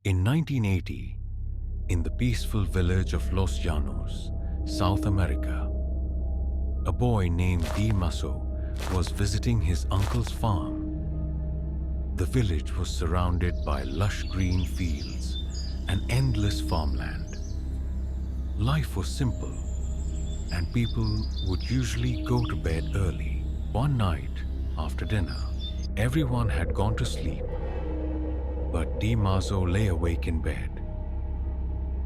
In 1980, in the peaceful village of Los Llanos, South America, a boy named Maso was visiting his uncle's farm. The village was surrounded by lush green fields and endless farmland. Life was simple, and people would usually go to bed early. One night, after dinner, everyone had gone to sleep, but Maso lay awake in bed.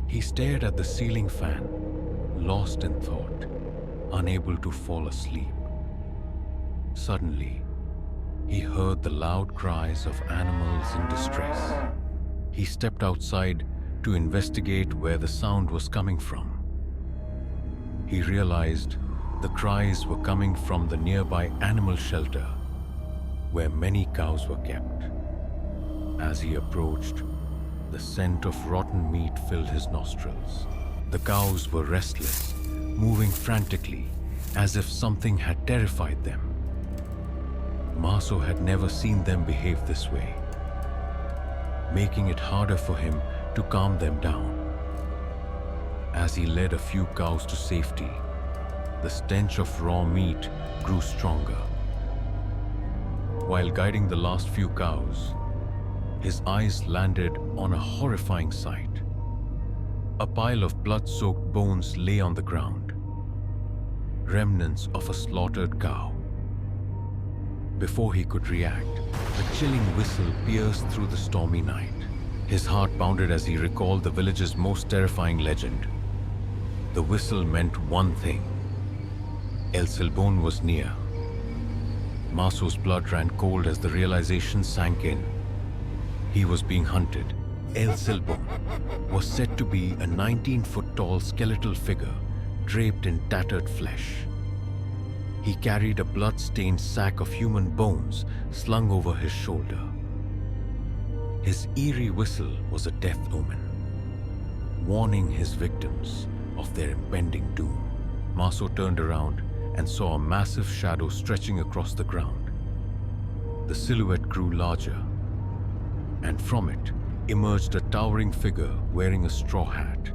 He stared at the ceiling fan, lost in thought, unable to fall asleep. Suddenly, he heard the loud cries of animals in distress. He stepped outside to investigate where the sound was coming from. He realized the cries were coming from the nearby animal shelter, where many cows were kept. As he approached, the scent of rotten meat filled his nostrils. The cows were restless, moving frantically, as if something had terrified them. Maso had never seen them behave this way, making it harder for him to calm them down. As he led a few cows to safety, the stench of raw meat grew stronger. While guiding the last few cows, his eyes landed on a horrifying sight. A pile of blood-soaked bones lay on the ground, remnants of a slaughtered cow. Before he could react, a chilling whistle pierced through the stormy night. His heart pounded as he recalled the village's most terrifying legend. The whistle meant one thing: El Silbón was near. Maso's blood ran cold as the realization sank in. He was being hunted. El Silbón was said to be a 19-foot-tall skeletal figure draped in tattered flesh. He carried a blood-stained sack of human bones slung over his shoulder. His eerie whistle was a death omen, warning his victims of their impending doom. Maso turned around and saw a massive shadow stretching across the ground. The silhouette grew larger, and from it emerged a towering figure wearing a straw hat.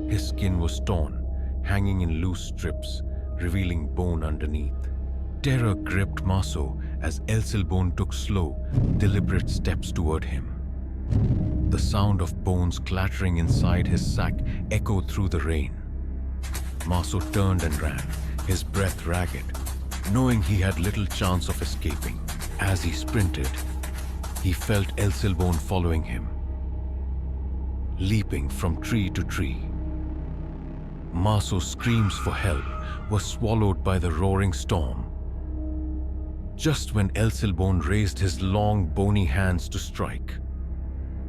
His skin was torn, hanging in loose strips, revealing bone underneath. Terror gripped Maso as El Silbón took slow, deliberate steps toward him. The sound of bones clattering inside his sack echoed through the rain. Maso turned and ran, his breath ragged, knowing he had little chance of escaping. As he sprinted, he felt El Silbón following him, leaping from tree to tree. Maso's screams for help were swallowed by the roaring storm. Just when El Silbón raised his long, bony hands to strike,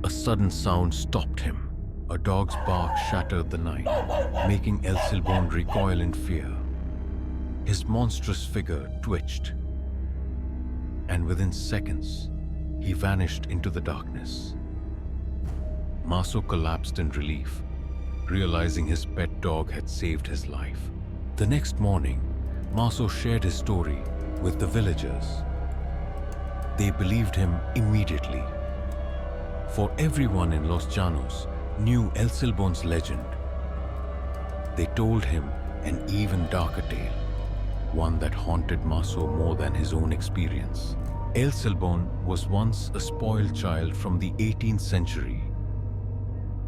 a sudden sound stopped him. A dog's bark shattered the night, making El Silbón recoil in fear. His monstrous figure twitched, and within seconds, he vanished into the darkness. Maso collapsed in relief, realizing his pet dog had saved his life. The next morning, Maso shared his story with the villagers. They believed him immediately, for everyone in Los Llanos knew El Silbón's legend. They told him an even darker tale, one that haunted Maso more than his own experience. El Silbón was once a spoiled child from the 18th century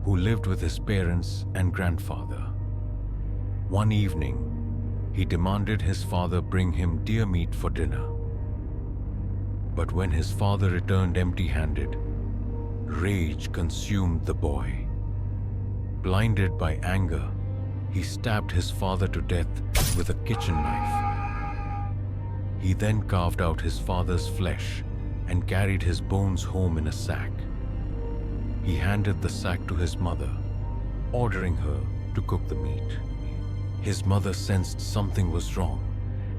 who lived with his parents and grandfather. One evening, he demanded his father bring him deer meat for dinner. But when his father returned empty-handed, rage consumed the boy. Blinded by anger, he stabbed his father to death with a kitchen knife. He then carved out his father's flesh and carried his bones home in a sack. He handed the sack to his mother, ordering her to cook the meat. His mother sensed something was wrong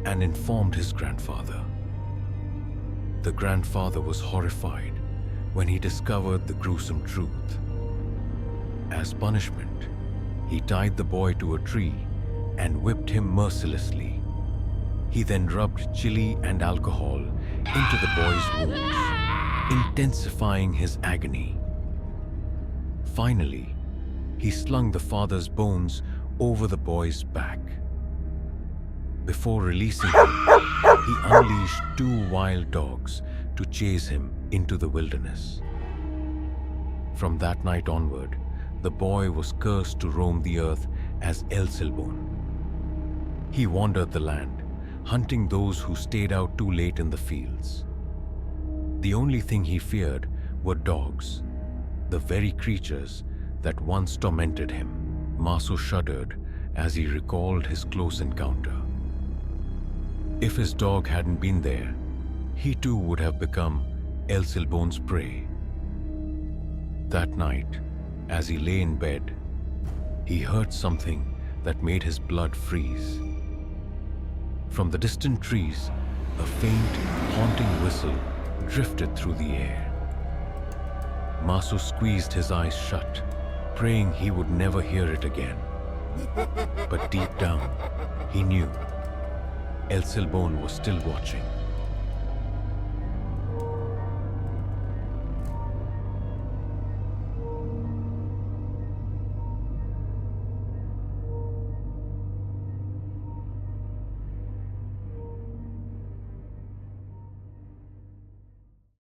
and informed his grandfather. The grandfather was horrified when he discovered the gruesome truth. As punishment, he tied the boy to a tree and whipped him mercilessly. He then rubbed chili and alcohol into the boy's wounds, intensifying his agony. Finally, he slung the father's bones over the boy's back. Before releasing him, he unleashed 2 wild dogs to chase him into the wilderness. From that night onward, the boy was cursed to roam the earth as Silbón. He wandered the land, hunting those who stayed out too late in the fields. The only thing he feared were dogs, the very creatures that once tormented him. Maso shuddered as he recalled his close encounter. If his dog hadn't been there, he too would have become Silbón's prey. That night, as he lay in bed, he heard something that made his blood freeze. From the distant trees, a faint, haunting whistle drifted through the air. Maso squeezed his eyes shut, praying he would never hear it again. But deep down, he knew Silbón was still watching.